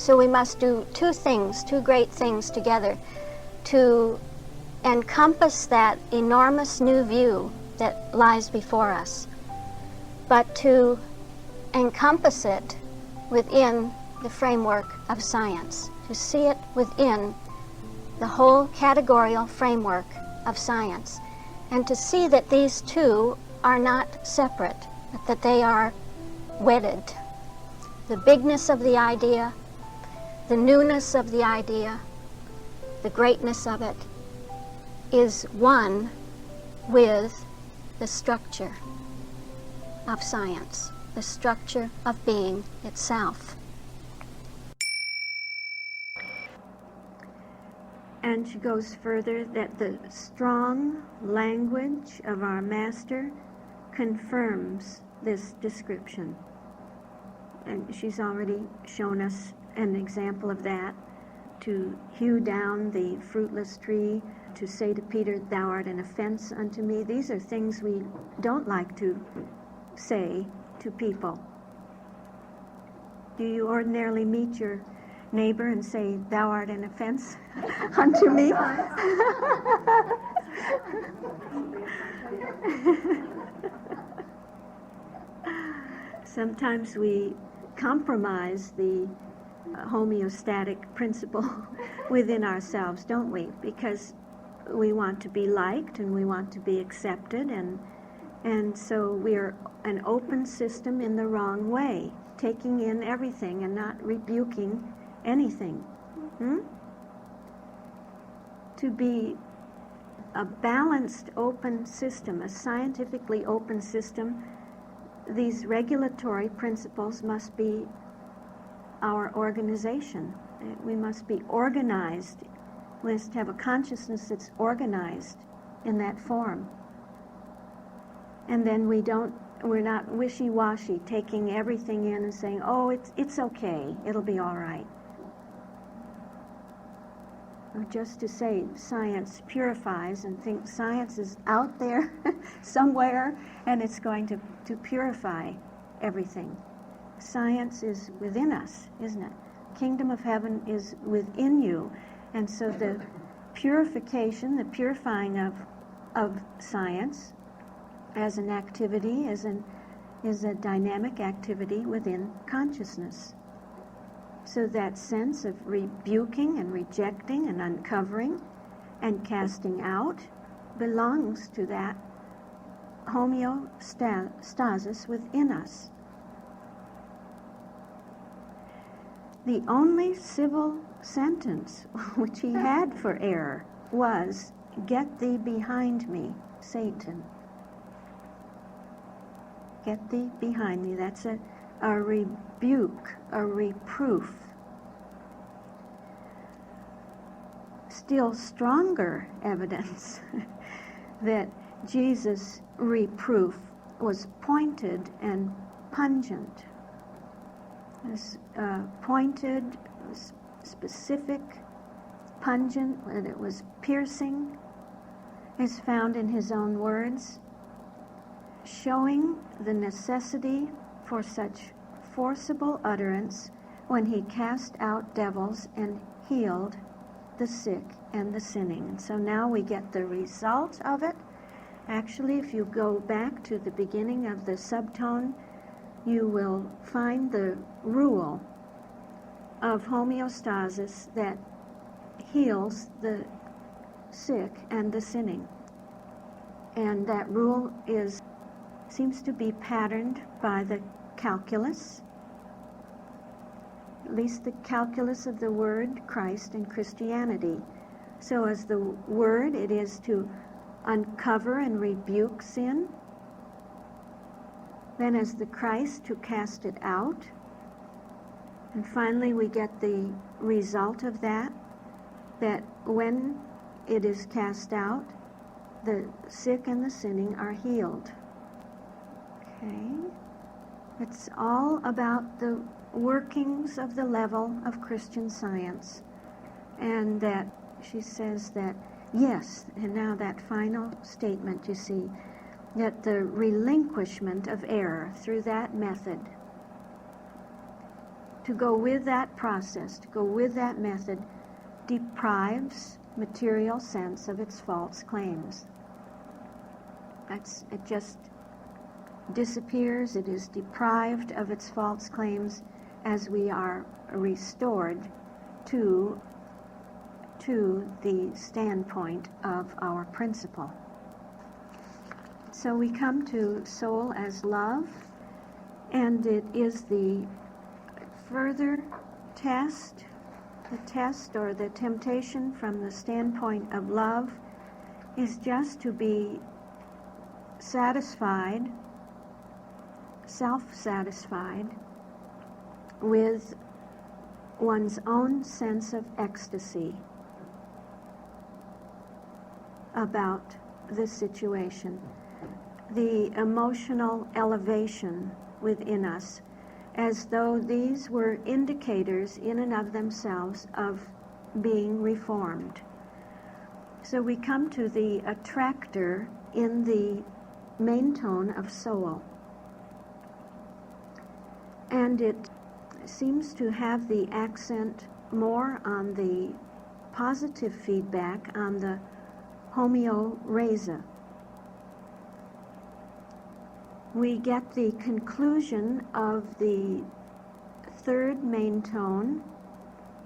So we must do two things, two great things together, to encompass that enormous new view that lies before us, but to encompass it within the framework of science, to see it within the whole categorical framework of science, and to see that these two are not separate, but that they are wedded. The bigness of the idea, the newness of the idea, the greatness of it is one with the structure of science, the structure of being itself. And she goes further that the strong language of our Master confirms this description. And she's already shown us an example of that, to hew down the fruitless tree, to say to Peter, "Thou art an offense unto me." These are things we don't like to say to people. Do you ordinarily meet your neighbor and say, "Thou art an offense unto me"? Sometimes we compromise the homeostatic principle within ourselves, don't we? Because we want to be liked and we want to be accepted, and so we're an open system in the wrong way, taking in everything and not rebuking anything. To be a balanced open system, a scientifically open system, these regulatory principles must be our organization. We must be organized. We must have a consciousness that's organized in that form. And then we're not wishy-washy, taking everything in and saying, "Oh, it's okay, it'll be all right." Or just to say science purifies and think science is out there somewhere and it's going to purify everything. Science is within us, isn't it? Kingdom of heaven is within you. And so the purification, the purifying of science as an activity is a dynamic activity within consciousness. So that sense of rebuking and rejecting and uncovering and casting out belongs to that homeostasis within us. The only civil sentence which he had for error was, "Get thee behind me, Satan." Get thee behind me. That's a rebuke, a reproof. Still stronger evidence that Jesus' reproof was pointed and pungent. It was pointed, specific, pungent, and it was piercing, is found in his own words, showing the necessity for such forcible utterance when he cast out devils and healed the sick and the sinning. And so now we get the result of it. Actually, if you go back to the beginning of the subtone, you will find the rule of homeostasis that heals the sick and the sinning. And that rule seems to be patterned by the calculus, at least the calculus of the word Christ and Christianity. So as the word, it is to uncover and rebuke sin. Then as the Christ, to cast it out. And finally we get the result of that when it is cast out, the sick and the sinning are healed. Okay? It's all about the workings of the level of Christian Science. And that she says that, yes, and now that final statement, you see, that the relinquishment of error through that method to go with that process, to go with that method, deprives material sense of its false claims. It just disappears. It is deprived of its false claims as we are restored to the standpoint of our principle. So we come to soul as love, and it is the further test, the test or the temptation from the standpoint of love is just to be satisfied, self-satisfied with one's own sense of ecstasy about the situation, the emotional elevation within us, as though these were indicators in and of themselves of being reformed. So we come to the attractor in the main tone of soul. And it seems to have the accent more on the positive feedback, on the homeoraisa. We get the conclusion of the third main tone,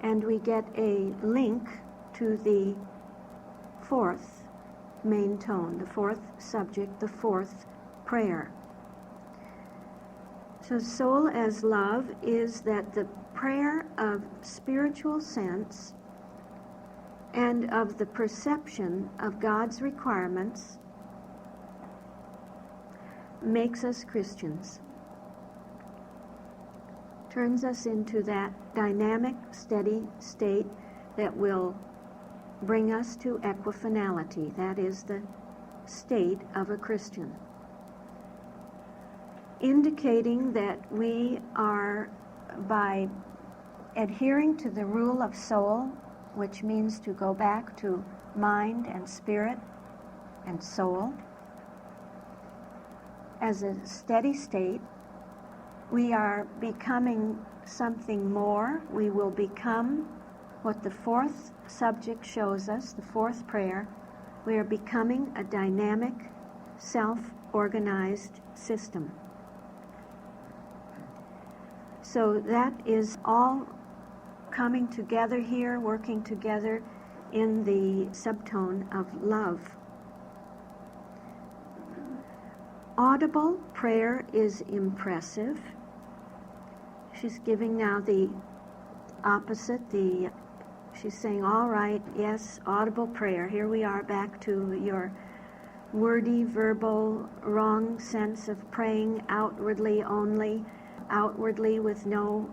and we get a link to the fourth main tone, the fourth subject, the fourth prayer. So soul as love is that the prayer of spiritual sense and of the perception of God's requirements makes us Christians, turns us into that dynamic, steady state that will bring us to equifinality. That is the state of a Christian, indicating that we are, by adhering to the rule of soul, which means to go back to mind and spirit and soul, as a steady state, we are becoming something more. We will become what the fourth subject shows us, the fourth prayer. We are becoming a dynamic, self-organized system. So that is all coming together here, working together in the subtone of love. Audible prayer is impressive. She's giving now the opposite. She's saying, all right, yes, audible prayer. Here we are back to your wordy, verbal, wrong sense of praying outwardly only, outwardly with no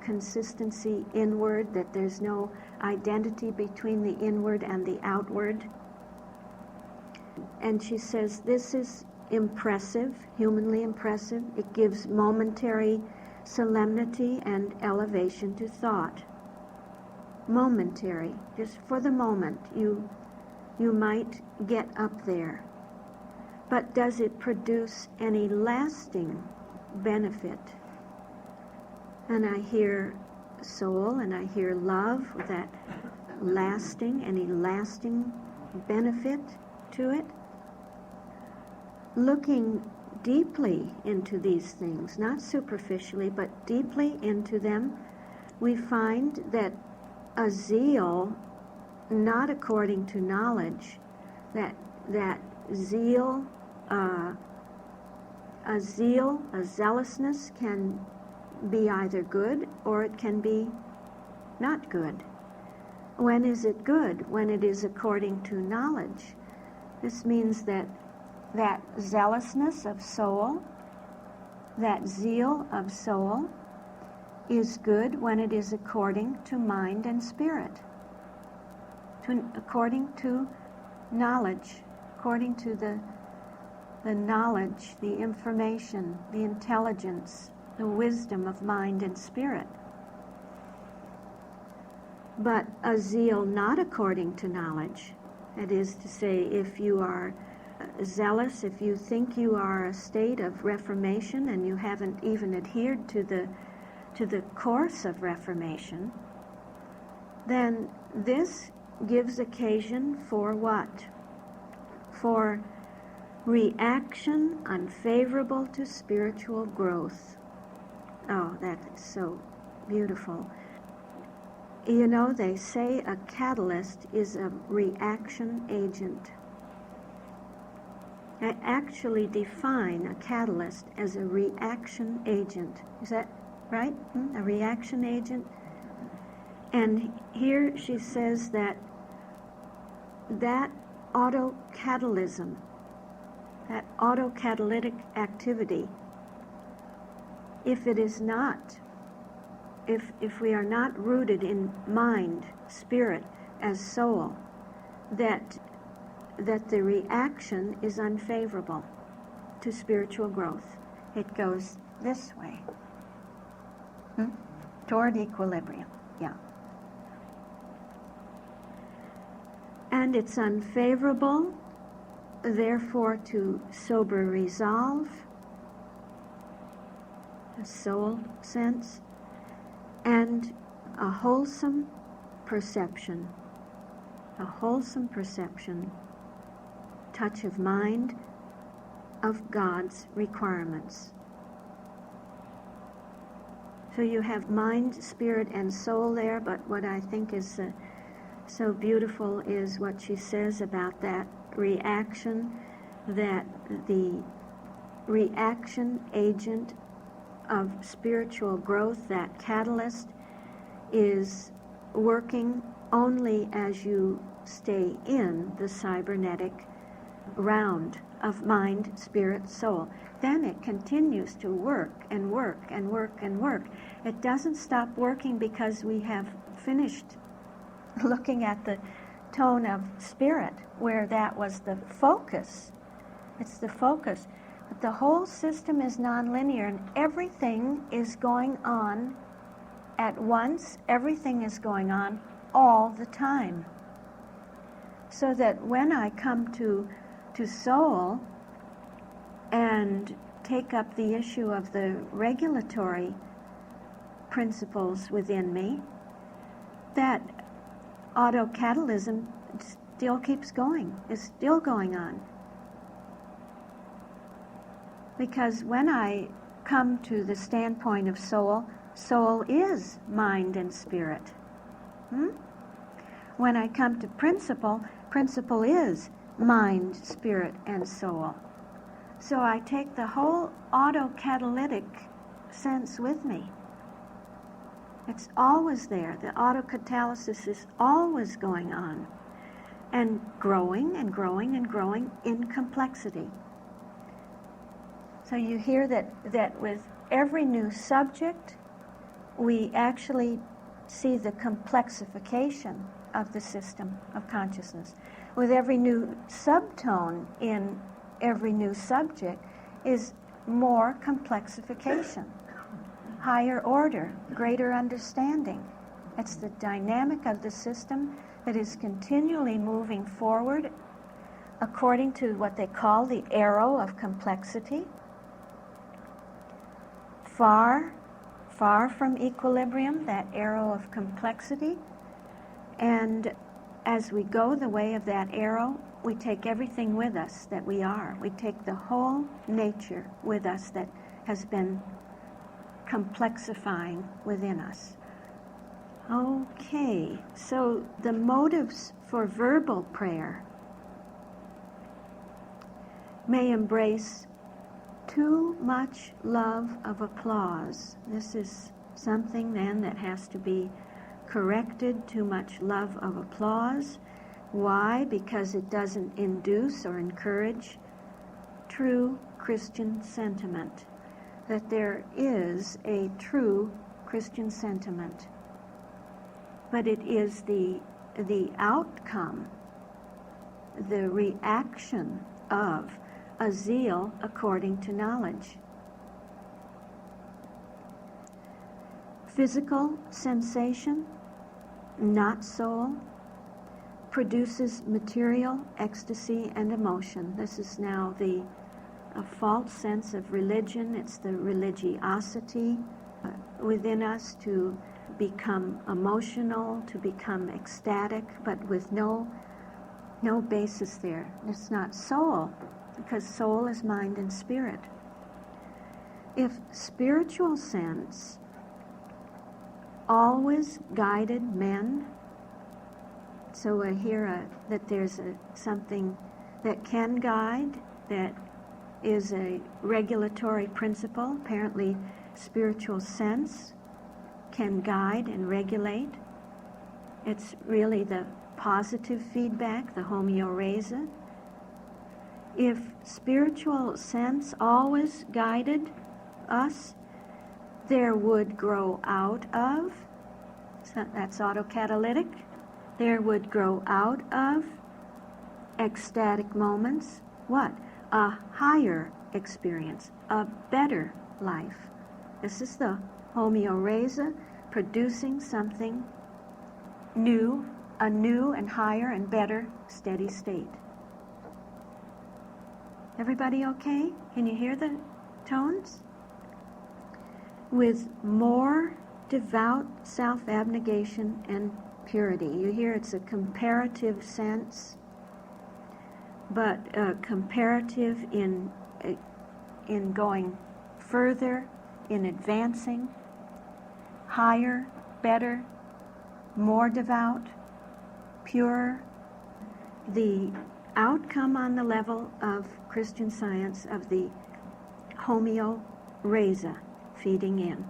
consistency inward, that there's no identity between the inward and the outward. And she says, this is impressive, humanly impressive. It gives momentary solemnity and elevation to thought. Momentary, just for the moment, you might get up there. But does it produce any lasting benefit? And I hear soul and I hear love, with that lasting, any lasting benefit to it? Looking deeply into these things, not superficially, but deeply into them, we find that a zeal not according to knowledge, that zeal, a zealousness can be either good or it can be not good. When is it good? When it is according to knowledge. This means that zealousness of soul, that zeal of soul, is good when it is according to mind and spirit, according to knowledge, according to the knowledge, the information, the intelligence, the wisdom of mind and spirit. But a zeal not according to knowledge, that is to say, if you are zealous, if you think you are a state of reformation and you haven't even adhered to the to the course of reformation, then this gives occasion for what? For reaction unfavorable to spiritual growth. Oh, that is so beautiful. You know, they say a catalyst is a reaction agent. I actually define a catalyst as a reaction agent. Is that right? A reaction agent? And here she says that autocatalysis, that autocatalytic activity, if it is not, if we are not rooted in mind, spirit, as soul, that the reaction is unfavorable to spiritual growth. It goes this way, toward equilibrium, yeah. And it's unfavorable, therefore, to sober resolve, a soul sense, and a wholesome perception, touch of mind, of God's requirements. So you have mind, spirit, and soul there, but what I think is so beautiful is what she says about that reaction, that the reaction agent of spiritual growth, that catalyst, is working only as you stay in the cybernetic round of mind, spirit, soul. Then it continues to work and work and work and work. It doesn't stop working because we have finished looking at the tone of spirit, where that was the focus. It's the focus. But the whole system is nonlinear, and everything is going on at once. Everything is going on all the time. So that when I come to soul and take up the issue of the regulatory principles within me, that autocatalysis still keeps going, is still going on. Because when I come to the standpoint of soul, soul is mind and spirit. When I come to principle, principle is mind, spirit, and soul. So I take the whole autocatalytic sense with me. It's always there. The autocatalysis is always going on and growing and growing and growing in complexity. So you hear that with every new subject, we actually see the complexification of the system of consciousness. With every new subtone in every new subject is more complexification, higher order, greater understanding. It's the dynamic of the system that is continually moving forward according to what they call the arrow of complexity. Far from equilibrium, that arrow of complexity. And as we go the way of that arrow, we take everything with us that we are. We take the whole nature with us that has been complexifying within us. Okay, so the motives for verbal prayer may embrace too much love of applause. This is something then that has to be corrected, too much love of applause. Why? Because it doesn't induce or encourage true Christian sentiment. That there is a true Christian sentiment. But it is the outcome, the reaction of a zeal according to knowledge. Physical sensation, not soul, produces material ecstasy and emotion. This is now a false sense of religion. It's the religiosity, within us to become emotional, to become ecstatic, but with no basis there. It's not soul, because soul is mind and spirit. If spiritual sense always guided men, so I hear that there's something that can guide, that is a regulatory principle. Apparently, spiritual sense can guide and regulate. It's really the positive feedback, the homeoraisa. If spiritual sense always guided us, there would grow out of, so that's autocatalytic, there would grow out of ecstatic moments, what? A higher experience, a better life. This is the homeoraisa producing something new, a new and higher and better steady state. Everybody okay? Can you hear the tones? With more devout self-abnegation and purity. You hear it's a comparative sense, but comparative in going further, in advancing, higher, better, more devout, purer. The outcome on the level of Christian Science of the homeoraisa, feeding in.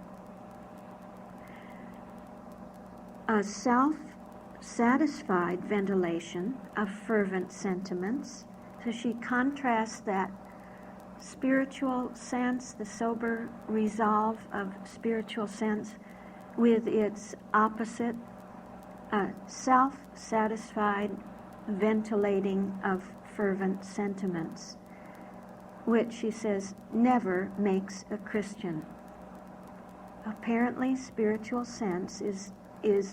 A self-satisfied ventilation of fervent sentiments. So she contrasts that spiritual sense, the sober resolve of spiritual sense, with its opposite, self-satisfied ventilating of fervent sentiments, which she says never makes a Christian. Apparently, spiritual sense is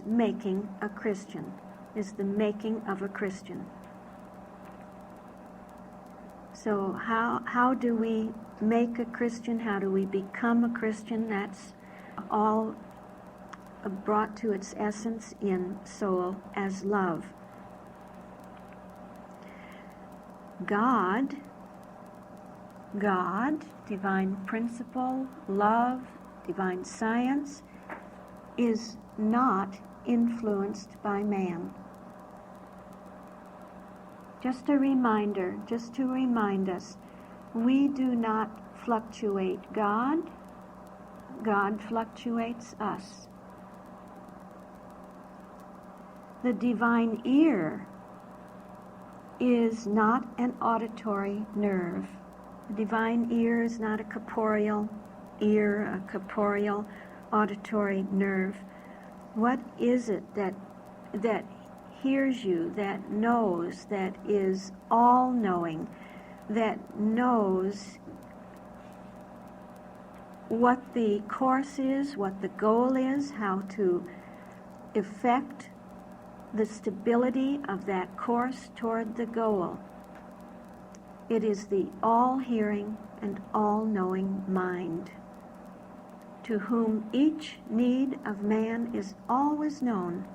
making a Christian, is the making of a Christian. So how do we make a Christian? How do we become a Christian? That's all brought to its essence in soul as love. God, divine principle, love, divine science, is not influenced by man. Just a reminder, just to remind us, we do not fluctuate God. God fluctuates us. The divine ear is not an auditory nerve. The divine ear is not a corporeal ear, a corporeal auditory nerve. What is it that hears you, that knows, that is all-knowing, that knows what the course is, what the goal is, how to effect the stability of that course toward the goal? It is the all-hearing and all-knowing mind, to whom each need of man is always known.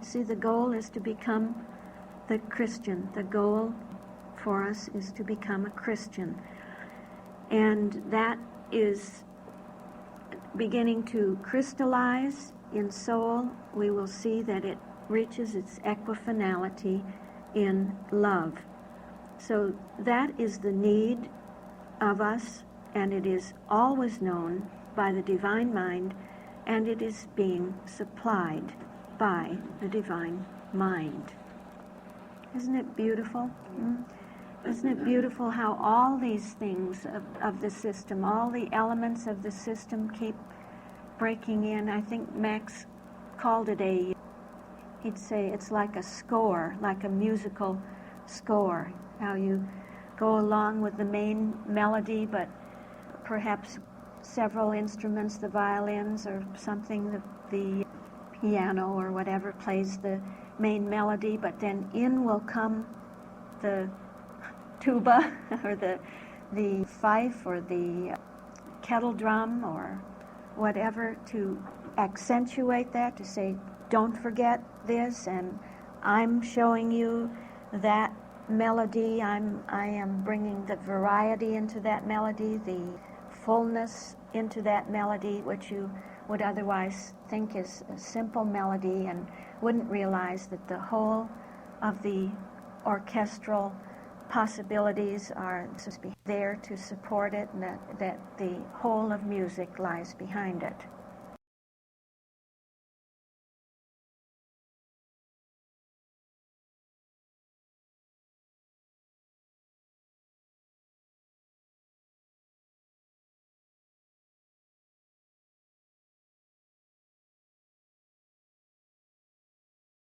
See, the goal is to become the Christian. The goal for us is to become a Christian. And that is beginning to crystallize in soul. We will see that it reaches its equifinality in love. So that is the need of us, and it is always known by the divine mind, and it is being supplied by the divine mind. Isn't it beautiful? Isn't it beautiful how all these things of the system, all the elements of the system keep breaking in? I think Max called it he'd say it's like a score, like a musical score, how you go along with the main melody, but perhaps several instruments, the violins or something, the piano or whatever plays the main melody, but then in will come the tuba or the fife or the kettle drum or whatever to accentuate that, to say, don't forget this, and I'm showing you that melody. I am bringing the variety into that melody, the fullness into that melody, which you would otherwise think is a simple melody and wouldn't realize that the whole of the orchestral possibilities are there to support it, and that the whole of music lies behind it.